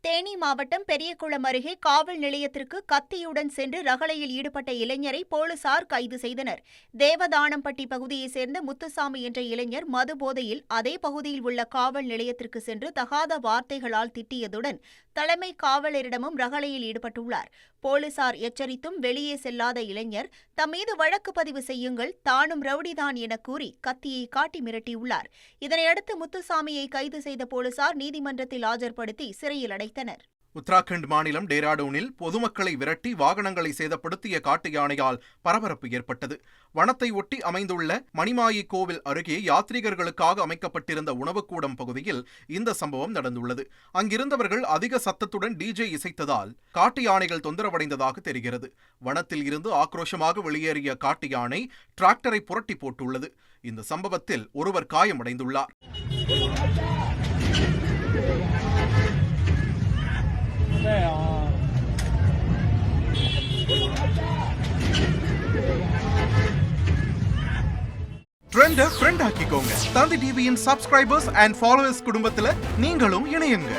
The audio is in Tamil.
தேனி மாவட்டம் பெரியகுளம் அருகே காவல் நிலையத்திற்கு கத்தியுடன் சென்று ரகளையில் ஈடுபட்ட இளைஞரை போலீசார் கைது செய்தனர். தேவதானம்பட்டி பகுதியைச் சேர்ந்த முத்துசாமி என்ற இளைஞர் மது போதையில் அதே பகுதியில் உள்ள காவல் நிலையத்திற்கு சென்று தகாத வார்த்தைகளால் திட்டியதுடன் தலைமை காவலரிடமும் ரகளையில் ஈடுபட்டுள்ளார். போலீசார் எச்சரித்தும் வெளியே செல்லாத இளைஞர் தம் மீது வழக்கு பதிவு செய்யுங்கள், தானும் ரவுடிதான் என கூறி கத்தியை காட்டி மிரட்டியுள்ளார். இதனையடுத்து முத்துசாமியை கைது செய்த போலீசார் நீதிமன்றத்தில் ஆஜர்படுத்தி சிறையில் அடைத்தனர். உத்தராகண்ட் மாநிலம் டேராடூனில் பொதுமக்களை விரட்டி வாகனங்களை சேதப்படுத்திய காட்டு யானையால் பரபரப்பு ஏற்பட்டது. வனத்தை ஒட்டி அமைந்துள்ள மணிமாயி கோவில் அருகே யாத்ரீகர்களுக்காக அமைக்கப்பட்டிருந்த உணவுக்கூடம் பகுதியில் இந்த சம்பவம் நடந்துள்ளது. அங்கிருந்தவர்கள் அதிக சத்தத்துடன் டிஜே இசைத்ததால் காட்டு யானைகள் தொந்தரவடைந்ததாக தெரிகிறது. வனத்தில் இருந்து ஆக்ரோஷமாக வெளியேறிய காட்டு யானை டிராக்டரை புரட்டி போட்டுள்ளது. இந்த சம்பவத்தில் ஒருவர் காயமடைந்துள்ளார். ட்ரெண்ட ஃப்ரெண்ட் ஆக்கிக்கோங்க. தந்தி டிவியின் சப்ஸ்கிரைபர்ஸ் அண்ட் ஃபாலோவர்ஸ் குடும்பத்துல நீங்களும் இணையுங்க.